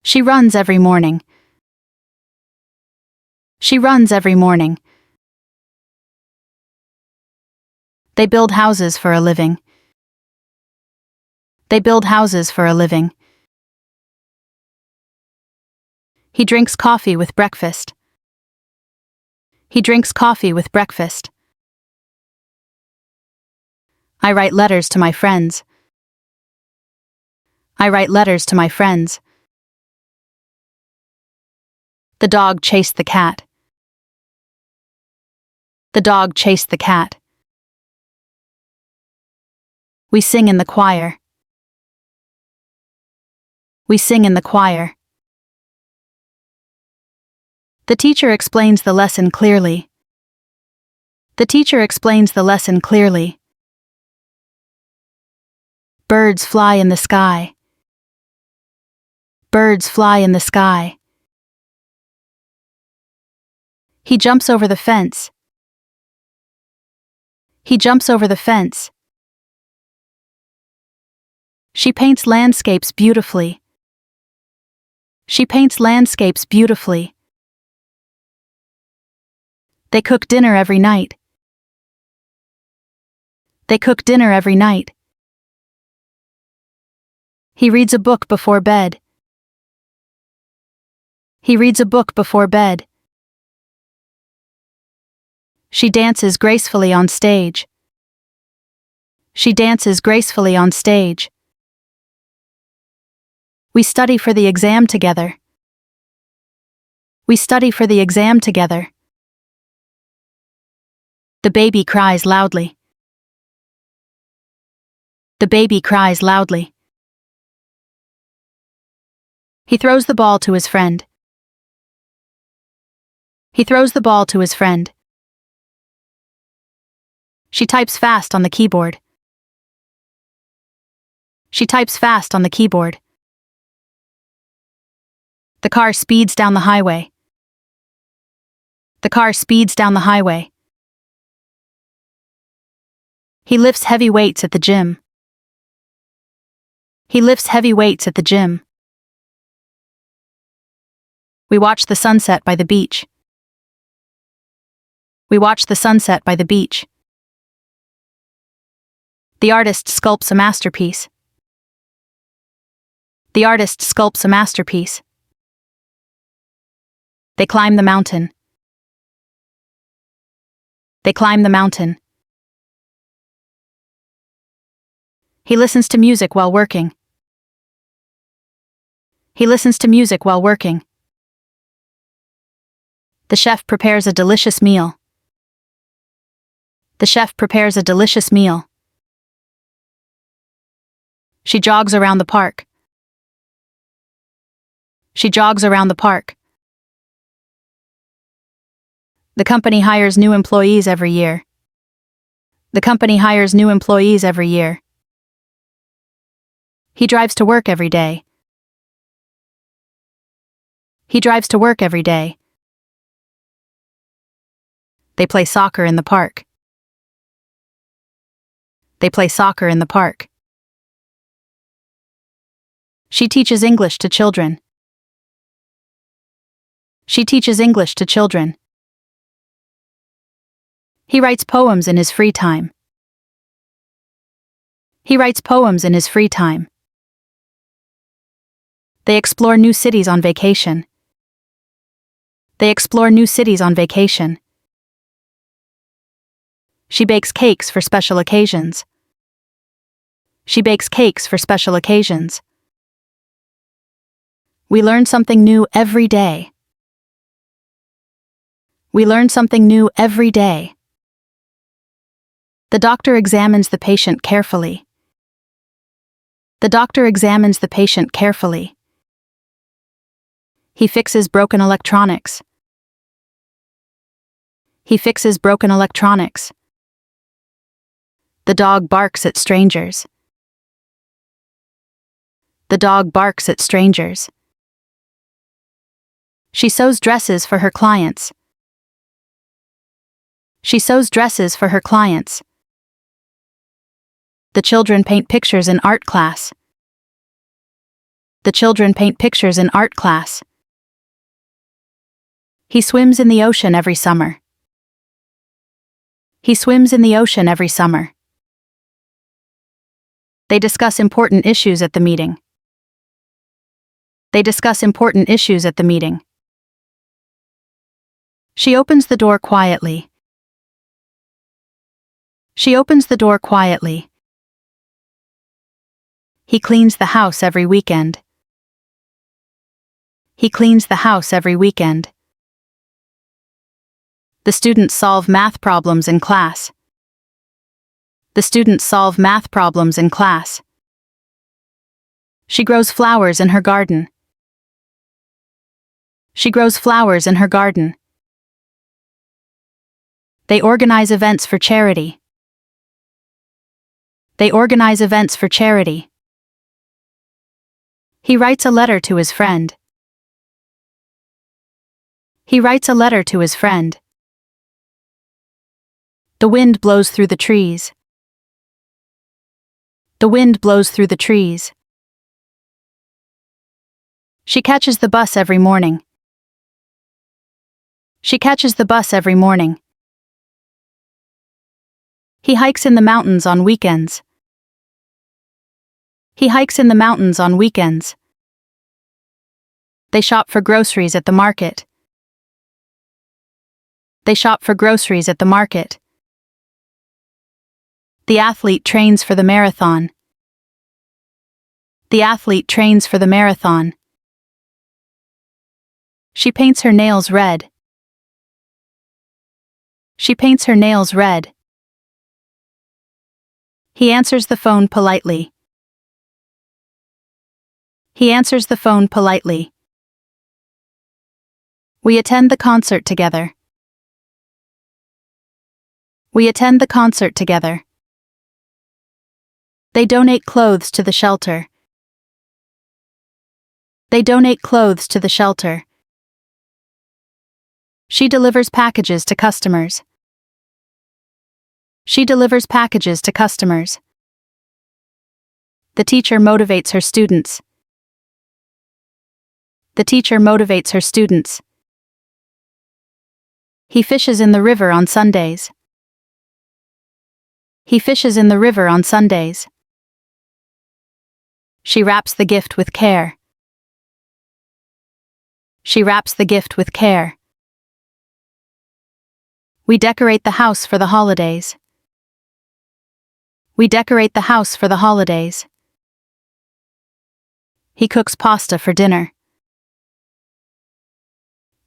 She runs every morning. She runs every morning. They build houses for a living. They build houses for a living. He drinks coffee with breakfast. He drinks coffee with breakfast. I write letters to my friends. I write letters to my friends. The dog chased the cat. The dog chased the cat. We sing in the choir. We sing in the choir. The teacher explains the lesson clearly. The teacher explains the lesson clearly. Birds fly in the sky. Birds fly in the sky. He jumps over the fence. He jumps over the fence. She paints landscapes beautifully. She paints landscapes beautifully. They cook dinner every night. They cook dinner every night. He reads a book before bed. He reads a book before bed. She dances gracefully on stage. She dances gracefully on stage. We study for the exam together. We study for the exam together. The baby cries loudly. The baby cries loudly. He throws the ball to his friend. He throws the ball to his friend. She types fast on the keyboard. She types fast on the keyboard. The car speeds down the highway. The car speeds down the highway. He lifts heavy weights at the gym. He lifts heavy weights at the gym. We watch the sunset by the beach. We watch the sunset by the beach. The artist sculpts a masterpiece. The artist sculpts a masterpiece. They climb the mountain. They climb the mountain. He listens to music while working. He listens to music while working. The chef prepares a delicious meal. The chef prepares a delicious meal. She jogs around the park. She jogs around the park. The company hires new employees every year. The company hires new employees every year. He drives to work every day. He drives to work every day. They play soccer in the park. They play soccer in the park. She teaches English to children. She teaches English to children. He writes poems in his free time. He writes poems in his free time. They explore new cities on vacation. They explore new cities on vacation. She bakes cakes for special occasions. She bakes cakes for special occasions. We learn something new every day. We learn something new every day. The doctor examines the patient carefully. The doctor examines the patient carefully. He fixes broken electronics. He fixes broken electronics. The dog barks at strangers. The dog barks at strangers. She sews dresses for her clients. She sews dresses for her clients. The children paint pictures in art class. The children paint pictures in art class. He swims in the ocean every summer. He swims in the ocean every summer. They discuss important issues at the meeting. They discuss important issues at the meeting. She opens the door quietly. She opens the door quietly. He cleans the house every weekend. He cleans the house every weekend. The students solve math problems in class. The students solve math problems in class. She grows flowers in her garden. She grows flowers in her garden. They organize events for charity. They organize events for charity. He writes a letter to his friend. He writes a letter to his friend. The wind blows through the trees. The wind blows through the trees. She catches the bus every morning. She catches the bus every morning. He hikes in the mountains on weekends. He hikes in the mountains on weekends. They shop for groceries at the market. They shop for groceries at the market. The athlete trains for the marathon. The athlete trains for the marathon. She paints her nails red. She paints her nails red. He answers the phone politely. He answers the phone politely. We attend the concert together. We attend the concert together. They donate clothes to the shelter. They donate clothes to the shelter. She delivers packages to customers. She delivers packages to customers. The teacher motivates her students. The teacher motivates her students. He fishes in the river on Sundays. He fishes in the river on Sundays. She wraps the gift with care. She wraps the gift with care. We decorate the house for the holidays. We decorate the house for the holidays. He cooks pasta for dinner.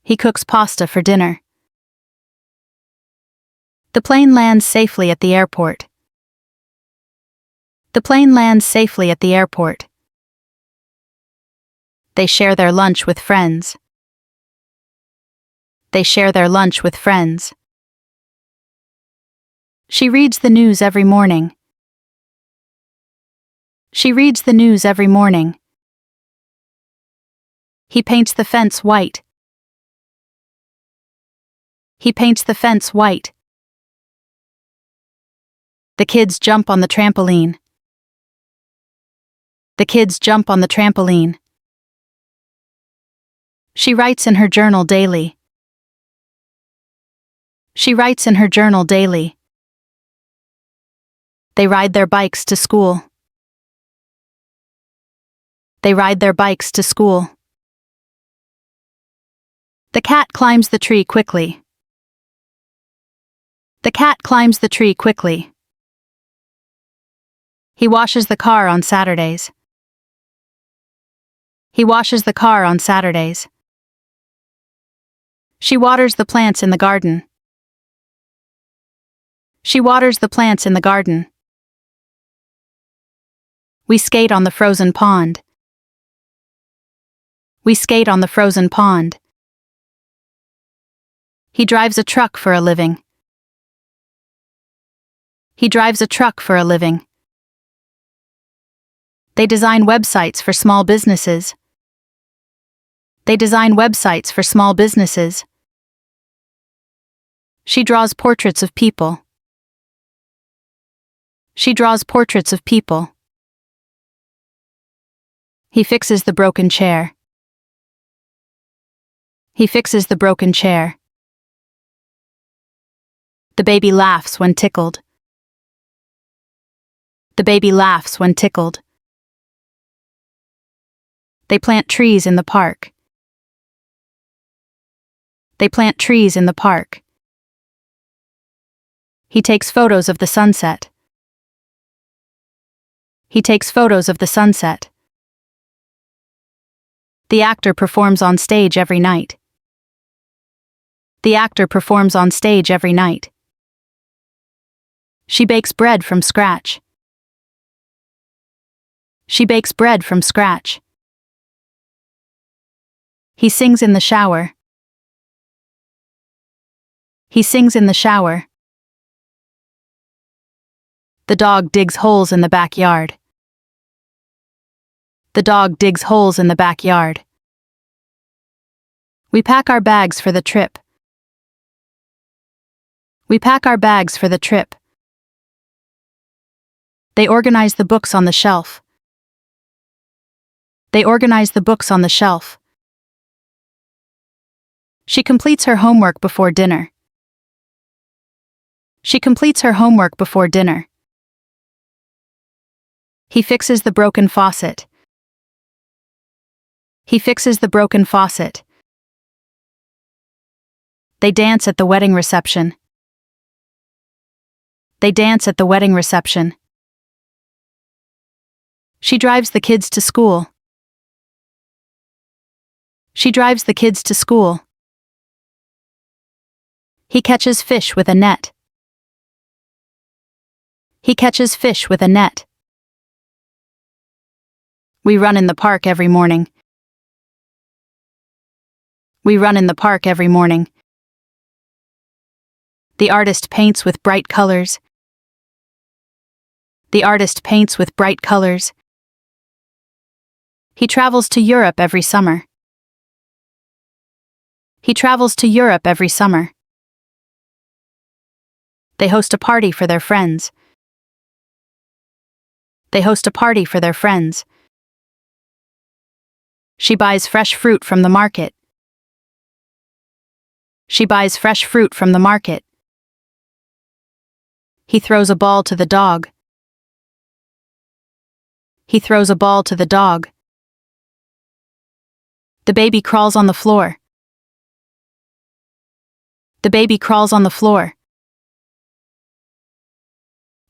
He cooks pasta for dinner. The plane lands safely at the airport. The plane lands safely at the airport. They share their lunch with friends. They share their lunch with friends. She reads the news every morning. She reads the news every morning. He paints the fence white. He paints the fence white. The kids jump on the trampoline. The kids jump on the trampoline. She writes in her journal daily. She writes in her journal daily. They ride their bikes to school. They ride their bikes to school. The cat climbs the tree quickly. The cat climbs the tree quickly. He washes the car on Saturdays. He washes the car on Saturdays. She waters the plants in the garden. She waters the plants in the garden. We skate on the frozen pond. We skate on the frozen pond. He drives a truck for a living. He drives a truck for a living. They design websites for small businesses. They design websites for small businesses. She draws portraits of people. She draws portraits of people. He fixes the broken chair. He fixes the broken chair. The baby laughs when tickled. The baby laughs when tickled. They plant trees in the park. They plant trees in the park. He takes photos of the sunset. He takes photos of the sunset. The actor performs on stage every night. The actor performs on stage every night. She bakes bread from scratch. She bakes bread from scratch. He sings in the shower. He sings in the shower. The dog digs holes in the backyard. The dog digs holes in the backyard. We pack our bags for the trip. We pack our bags for the trip. They organize the books on the shelf. They organize the books on the shelf. She completes her homework before dinner. She completes her homework before dinner. He fixes the broken faucet. He fixes the broken faucet. They dance at the wedding reception. They dance at the wedding reception. She drives the kids to school. She drives the kids to school. He catches fish with a net. He catches fish with a net. We run in the park every morning. We run in the park every morning. The artist paints with bright colors. The artist paints with bright colors. He travels to Europe every summer. He travels to Europe every summer. They host a party for their friends. They host a party for their friends. She buys fresh fruit from the market. She buys fresh fruit from the market. He throws a ball to the dog. He throws a ball to the dog. The baby crawls on the floor. The baby crawls on the floor.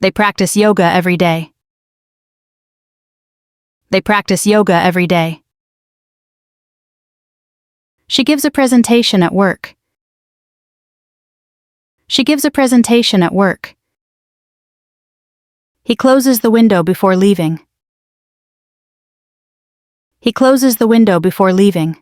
They practice yoga every day. They practice yoga every day. She gives a presentation at work. She gives a presentation at work. He closes the window before leaving. He closes the window before leaving.